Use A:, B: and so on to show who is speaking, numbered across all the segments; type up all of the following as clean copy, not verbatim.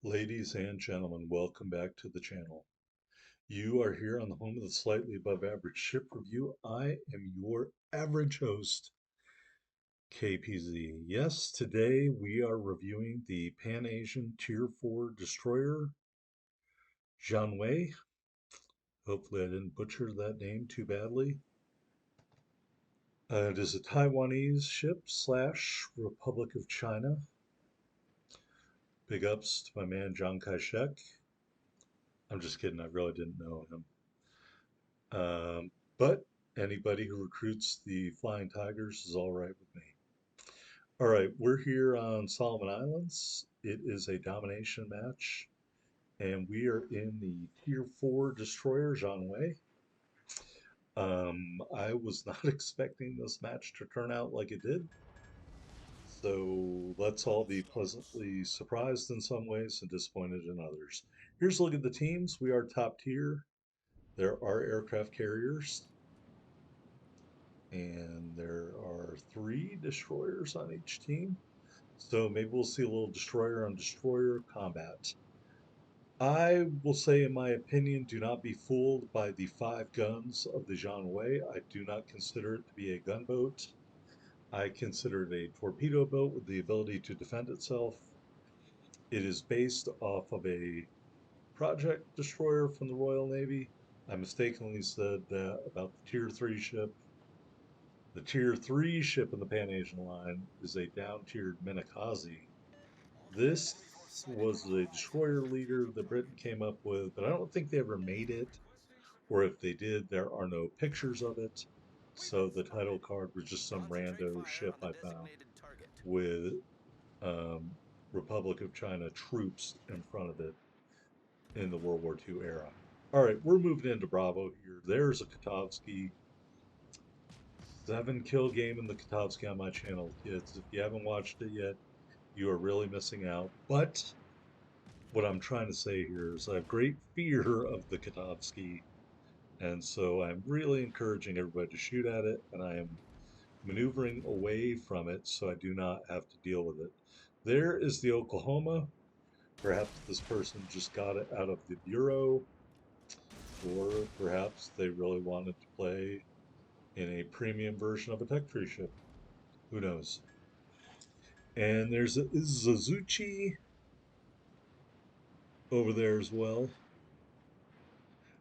A: Ladies and gentlemen, welcome back to the channel. You are here on the home of the slightly above average ship review. I am your average host, KPZ. Yes, today we are reviewing the Pan Asian Tier 4 destroyer, Jianwei. Hopefully I didn't butcher that name too badly. It is a Taiwanese ship slash Republic of China. Big ups to my man Chiang Kai-shek. I'm just kidding, I really didn't know him. But anybody who recruits the Flying Tigers is all right with me. All right, we're here on Solomon Islands. It is a domination match, and we are in the Tier 4 destroyer, Jianwei. I was not expecting this match to turn out like it did, so let's all be pleasantly surprised in some ways and disappointed in others. Here's a look at the teams. We are top tier. There are aircraft carriers, and there are 3 destroyers on each team. So maybe we'll see a little destroyer on destroyer combat. I will say, in my opinion, do not be fooled by the 5 guns of the Jianwei. I do not consider it to be a gunboat. I consider it a torpedo boat with the ability to defend itself. It is based off of a project destroyer from the Royal Navy. I mistakenly said that about the Tier 3 ship. The Tier 3 ship in the Pan Asian line is a down-tiered Minakaze. This was the destroyer leader that Britain came up with, but I don't think they ever made it, or if they did, there are no pictures of it. So the title card was just some rando ship I found with um, Republic of China troops in front of it in the World War II era. All right, we're moving into Bravo here. There's a Kotovsky 7-kill game in the Kotovsky on my channel, kids. If you haven't watched it yet, you are really missing out. But what I'm trying to say here is I have great fear of the Kotovsky, and so I'm really encouraging everybody to shoot at it, and I am maneuvering away from it so I do not have to deal with it. There is the Oklahoma. Perhaps this person just got it out of the bureau, or perhaps they really wanted to play in a premium version of a tech tree ship. Who knows? And there's a Suzuki over there as well.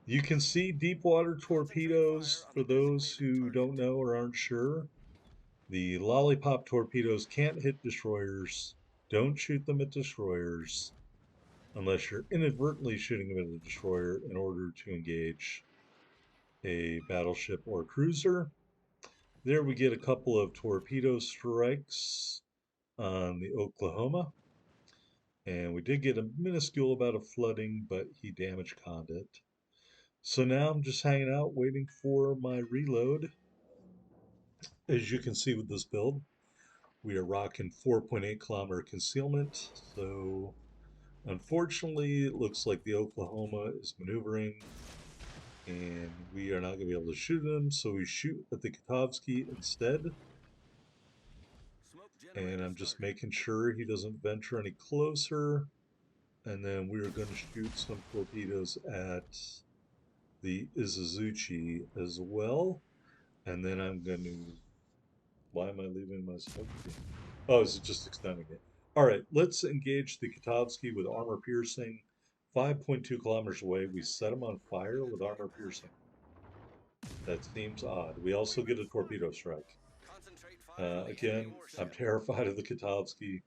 A: You can see deep water torpedoes for those who don't know or aren't sure. The lollipop torpedoes can't hit destroyers. Don't shoot them at destroyers unless you're inadvertently shooting them at a destroyer in order to engage a battleship or cruiser. There we get a couple of torpedo strikes on the Oklahoma. And we did get a minuscule amount of flooding, but he damage conned it. So now I'm just hanging out waiting for my reload. As you can see with this build, we are rocking 4.8 kilometer concealment. So unfortunately, it looks like the Oklahoma is maneuvering and we are not going to be able to shoot him. So we shoot at the Kotovsky instead. And I'm just making sure he doesn't venture any closer. And then we are going to shoot some torpedoes at the Izuzuchi as well. And then I'm going to. Why am I leaving my smoke screen? Oh, is it just extending it? All right, let's engage the Kotovsky with armor piercing. 5.2 kilometers away, we set him on fire with armor piercing. That seems odd. We also get a torpedo strike. Again, I'm terrified of the Kotovsky.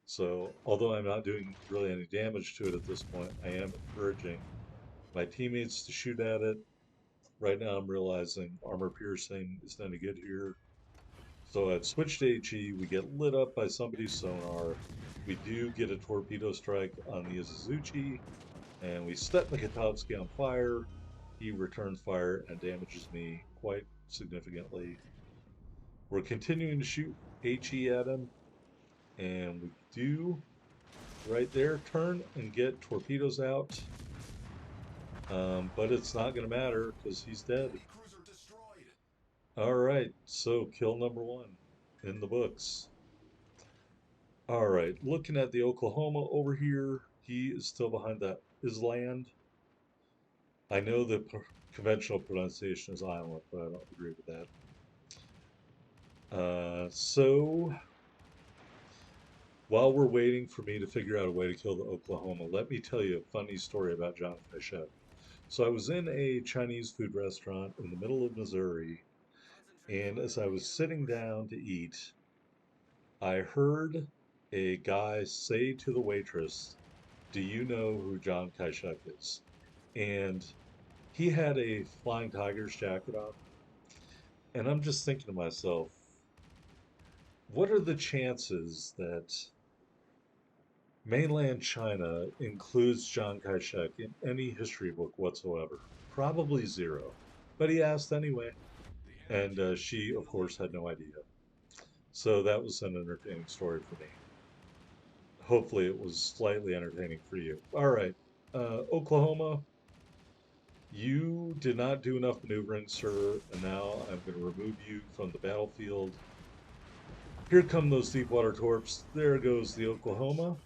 A: So, although I'm not doing really any damage to it at this point, I am encouraging my teammates to shoot at it. Right now, I'm realizing armor piercing is not any good here. So I've switched to HE. We get lit up by somebody's sonar. We do get a torpedo strike on the Izuzuchi, and we set the Kotovsky on fire. He returns fire and damages me quite significantly. We're continuing to shoot HE at him, and we do right there turn and get torpedoes out. But it's not going to matter because he's dead. All right, so kill number 1 in the books. All right, looking at the Oklahoma over here, he is still behind that island. I know the conventional pronunciation is island, but I don't agree with that. So while we're waiting for me to figure out a way to kill the Oklahoma, let me tell you a funny story about John Fischette. So I was in a Chinese food restaurant in the middle of Missouri, and as I was sitting down to eat, I heard a guy say to the waitress, "Do you know who John Kai-shek is?" And he had a Flying Tigers jacket on, and I'm just thinking to myself, what are the chances that mainland China includes Chiang Kai shek in any history book whatsoever? Probably zero. But he asked anyway, and she, of course, had no idea. So that was an entertaining story for me. Hopefully, it was slightly entertaining for you. All right, Oklahoma, you did not do enough maneuvering, sir, and now I'm going to remove you from the battlefield. Here come those deep water torps. There goes the Oklahoma.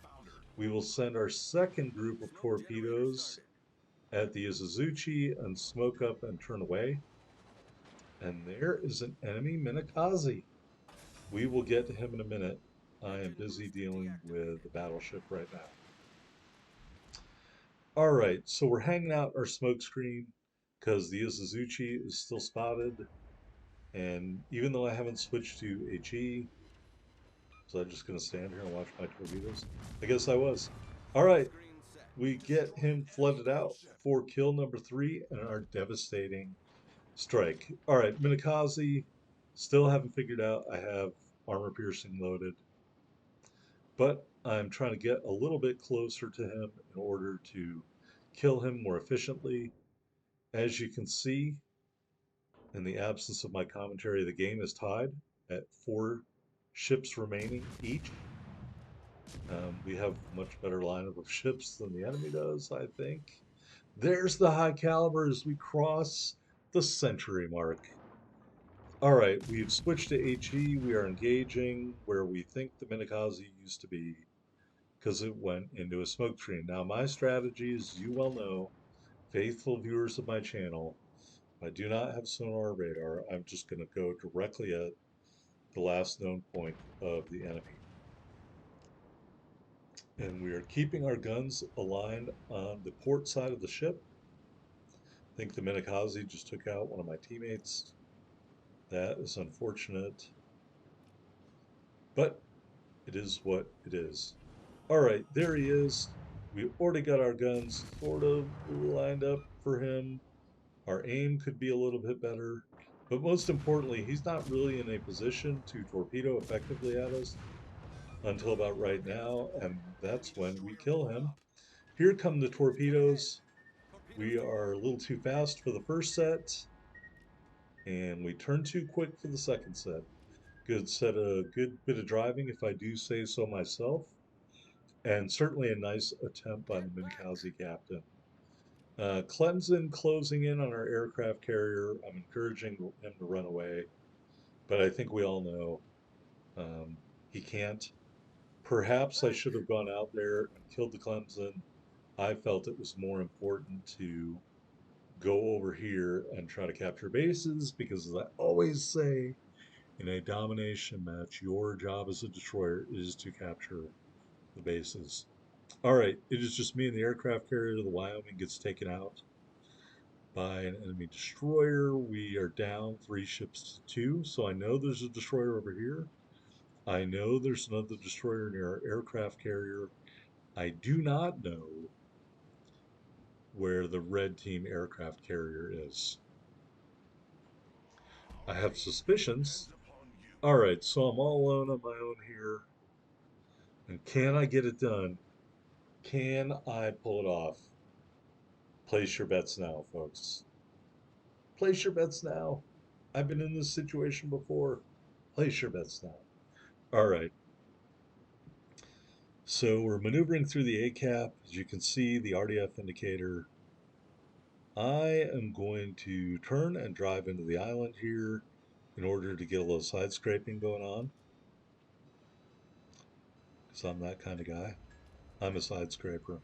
A: We will send our second group of torpedoes at the Izuzuchi and smoke up and turn away. And there is an enemy Minakaze. We will get to him in a minute. I am busy dealing with the battleship right now. All right, so we're hanging out our smoke screen because the Izuzuchi is still spotted. And even though I haven't switched to HE, so I'm just going to stand here and watch my torpedoes? I guess I was. All right, we get him flooded out for kill number 3 and our devastating strike. All right, Minakaze, still haven't figured out I have armor piercing loaded, but I'm trying to get a little bit closer to him in order to kill him more efficiently. As you can see, in the absence of my commentary, the game is tied at 4 ships remaining each. We have much better lineup of ships than the enemy does, I think. There's the high caliber as we cross the century mark. All right, we've switched to HE. We are engaging where we think the Minakaze used to be because it went into a smoke screen. Now, my strategy, as you well know, faithful viewers of my channel, I do not have sonar radar. I'm just going to go directly at the last known point of the enemy. And we are keeping our guns aligned on the port side of the ship. I think the Minakaze just took out one of my teammates. That is unfortunate, but it is what it is. All right, there he is. We already got our guns sort of lined up for him. Our aim could be a little bit better, but most importantly, he's not really in a position to torpedo effectively at us until about right now, and that's when we kill him. Here come the torpedoes. We are a little too fast for the first set, and we turn too quick for the second set. Good bit of driving, if I do say so myself, and certainly a nice attempt by the Minakaze captain. Clemson closing in on our aircraft carrier. I'm encouraging him to run away, but I think we all know he can't. Perhaps I should have gone out there and killed the Clemson. I felt it was more important to go over here and try to capture bases because, as I always say, in a domination match, your job as a destroyer is to capture the bases. All right, it is just me and the aircraft carrier. The Wyoming gets taken out by an enemy destroyer. We are down 3 ships to 2, so I know there's a destroyer over here. I know there's another destroyer near our aircraft carrier. I do not know where the red team aircraft carrier is. I have suspicions. All right, so I'm all alone on my own here. And can I get it done? Can I pull it off? Place your bets now, folks. Place your bets now. I've been in this situation before. Place your bets now. All right. So we're maneuvering through the ACAP. As you can see, the RDF indicator. I am going to turn and drive into the island here in order to get a little side scraping going on. So I'm that kind of guy. I'm a side scraper.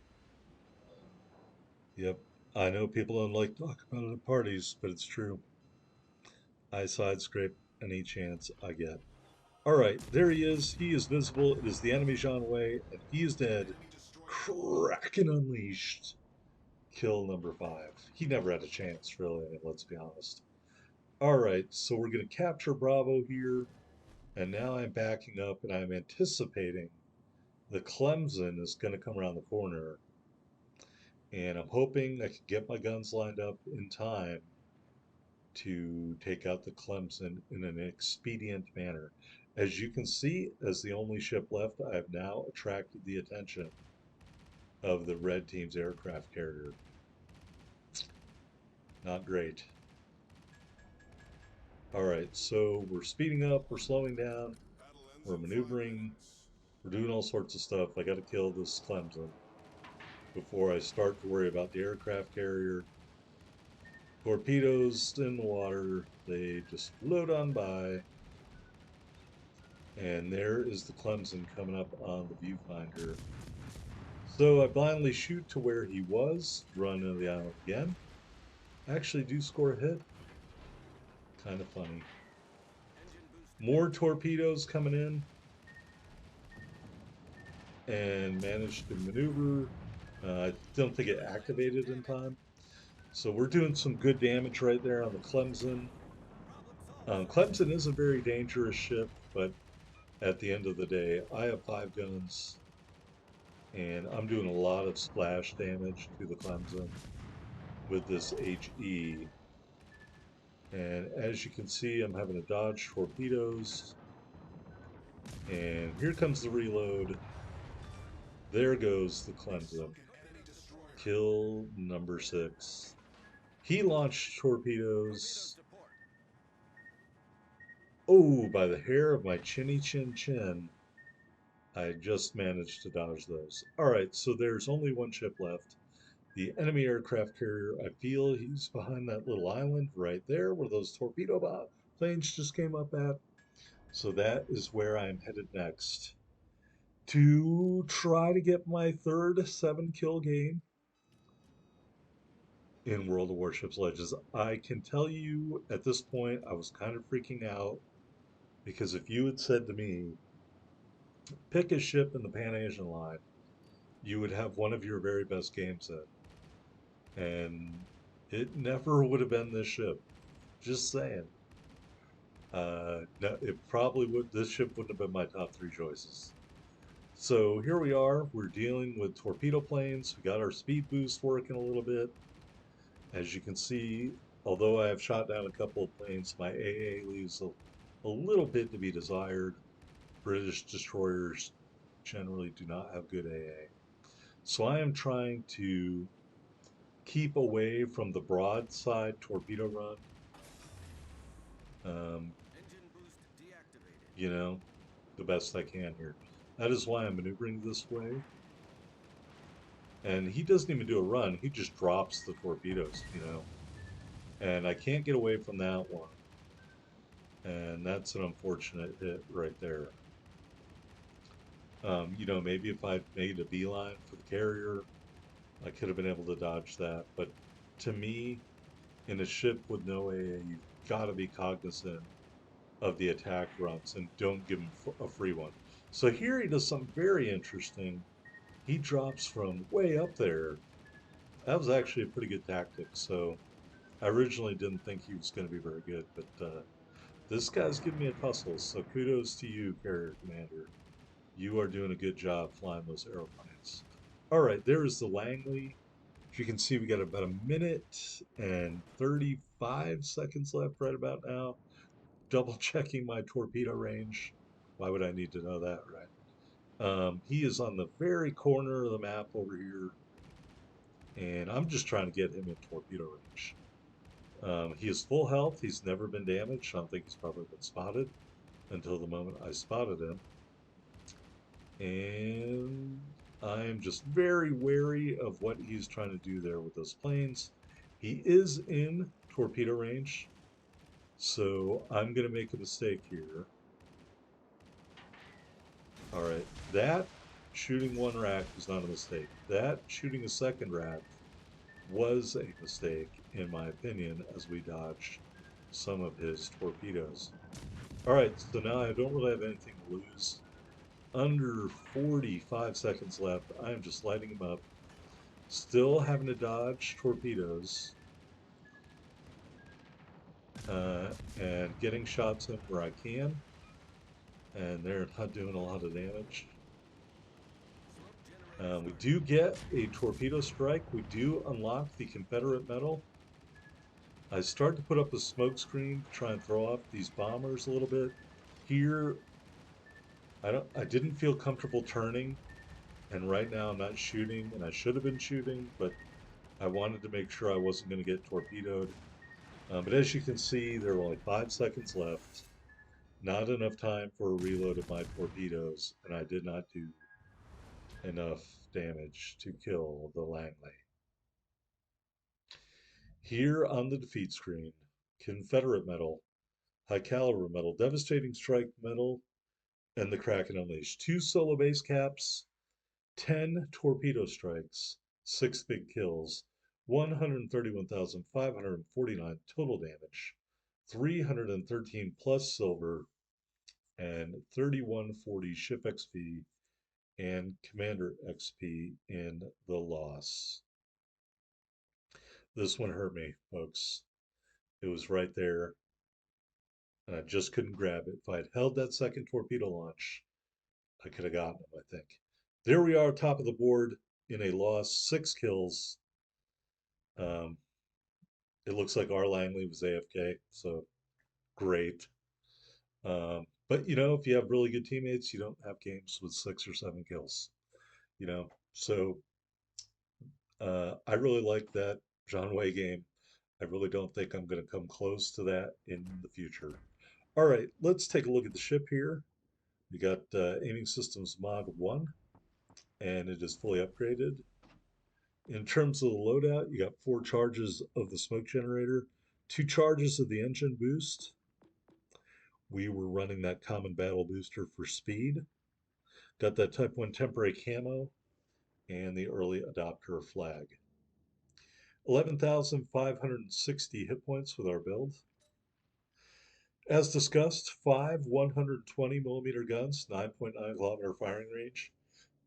A: Yep. I know people don't like talking about it at parties, but it's true. I side scrape any chance I get. All right, there he is. He is visible. It is the enemy Jianwei, and he is dead. Kraken Unleashed. Kill number 5. He never had a chance, really, I mean, let's be honest. All right, so we're going to capture Bravo here, and now I'm backing up, and I'm anticipating the Clemson is going to come around the corner, and I'm hoping I can get my guns lined up in time to take out the Clemson in an expedient manner. As you can see, as the only ship left, I have now attracted the attention of the red team's aircraft carrier. Not great. All right, so we're speeding up, we're slowing down, we're maneuvering, we're doing all sorts of stuff. I got to kill this Clemson before I start to worry about the aircraft carrier. Torpedoes in the water, they just float on by. And there is the Clemson coming up on the viewfinder. So I blindly shoot to where he was, run into the island again. Actually do score a hit. Kind of funny. More torpedoes coming in. And managed to maneuver. I don't think it activated in time. So we're doing some good damage right there on the Clemson. Clemson is a very dangerous ship, but at the end of the day, I have 5 guns, and I'm doing a lot of splash damage to the Clemson with this HE. And as you can see, I'm having to dodge torpedoes. And here comes the reload. There goes the Clemson. Kill number 6. He launched torpedoes. Oh, by the hair of my chinny chin chin. I just managed to dodge those. All right, so there's only one ship left. The enemy aircraft carrier. I feel he's behind that little island right there where those torpedo planes just came up at. So that is where I'm headed next to try to get my third 7-kill game in World of Warships Legends. I can tell you at this point, I was kind of freaking out because if you had said to me, pick a ship in the Pan Asian line, you would have one of your very best games in. And it never would have been this ship. Just saying. No, it probably would. This ship wouldn't have been my top 3 choices. So here we are. We're dealing with torpedo planes. We got our speed boost working a little bit. As you can see, although I have shot down a couple of planes, my AA leaves a little bit to be desired. British destroyers generally do not have good AA. So I am trying to keep away from the broadside torpedo run. You know, the best I can here. That is why I'm maneuvering this way. And he doesn't even do a run, he just drops the torpedoes, you know. And I can't get away from that one. And that's an unfortunate hit right there. You know, maybe if I'd made a beeline for the carrier, I could have been able to dodge that. But to me, in a ship with no AA, you've got to be cognizant of the attack runs and don't give him a free one. So here he does something very interesting. He drops from way up there. That was actually a pretty good tactic. So I originally didn't think he was going to be very good, but this guy's giving me a tussle. So kudos to you, Carrier Commander. You are doing a good job flying those airplanes. All right, there is the Langley. As you can see, we got about a minute and 35 seconds left right about now. Double checking my torpedo range. Why would I need to know that, right? He is on the very corner of the map over here, and I'm just trying to get him in torpedo range. He is full health. He's never been damaged. I don't think he's probably been spotted until the moment I spotted him. And I am just very wary of what he's trying to do there with those planes. He is in torpedo range, so I'm going to make a mistake here. All right, that shooting one rack was not a mistake. That shooting a second rack was a mistake, in my opinion, as we dodged some of his torpedoes. All right, so now I don't really have anything to lose. Under 45 seconds left. I am just lighting him up. Still having to dodge torpedoes and getting shots in where I can. And they're not doing a lot of damage. We do get a torpedo strike. We do unlock the Confederate medal. I start to put up a smoke screen to try and throw off these bombers a little bit. Here, I didn't feel comfortable turning, and right now I'm not shooting, and I should have been shooting, but I wanted to make sure I wasn't going to get torpedoed. But as you can see, there are only 5 seconds left. Not enough time for a reload of my torpedoes, and I did not do enough damage to kill the Langley. Here on the defeat screen, Confederate medal, high caliber medal, devastating strike medal, and the Kraken Unleashed. 2 solo base caps, 10 torpedo strikes, 6 big kills, 131,549 total damage, 313 plus silver, and 3140 ship XP and commander XP in the loss. This one hurt me, folks. It was right there, and I just couldn't grab it. If I had held that second torpedo launch, I could have gotten him, I think. There we are, top of the board in a loss, 6 kills. Um, it looks like our Langley was AFK, so great. But you know, if you have really good teammates, you don't have games with 6 or 7 kills. You know, so I really like that Jianwei game. I really don't think I'm going to come close to that in the future. All right, let's take a look at the ship here. We got Aiming Systems Mod 1, and it is fully upgraded. In terms of the loadout, you got 4 charges of the smoke generator, 2 charges of the engine boost. We were running that common battle booster for speed. Got that Type 1 temporary camo and the early adopter flag. 11,560 hit points with our build. As discussed, 5 120 millimeter guns, 9.9 kilometer firing range,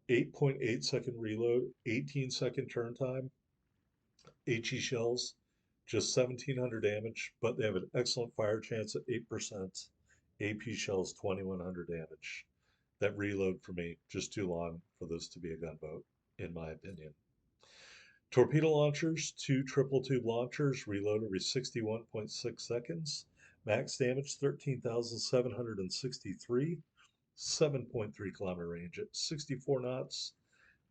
A: 8.8 second reload, 18-second turn time, HE shells, just 1,700 damage, but they have an excellent fire chance at 8%. AP shells, 2,100 damage. That reload for me, just too long for this to be a gunboat, in my opinion. Torpedo launchers, 2 triple tube launchers, reload every 61.6 seconds. Max damage 13,763, 7.3 kilometer range at 64 knots,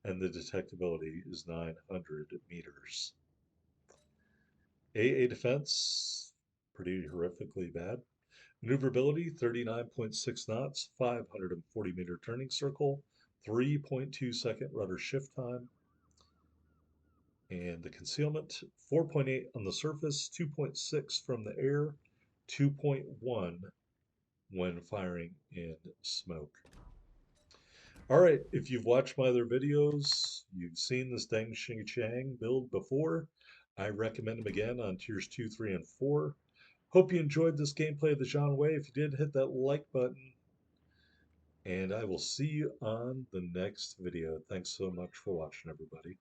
A: and the detectability is 900 meters. AA defense, pretty horrifically bad. Maneuverability 39.6 knots, 540 meter turning circle, 3.2 second rudder shift time. And the concealment 4.8 on the surface, 2.6 from the air, 2.1 when firing in smoke. All right, if you've watched my other videos, you've seen this Deng Xi Chang build before. I recommend him again on tiers 2, 3, and 4. Hope you enjoyed this gameplay of the Jianwei. If you did, hit that like button. And I will see you on the next video. Thanks so much for watching, everybody.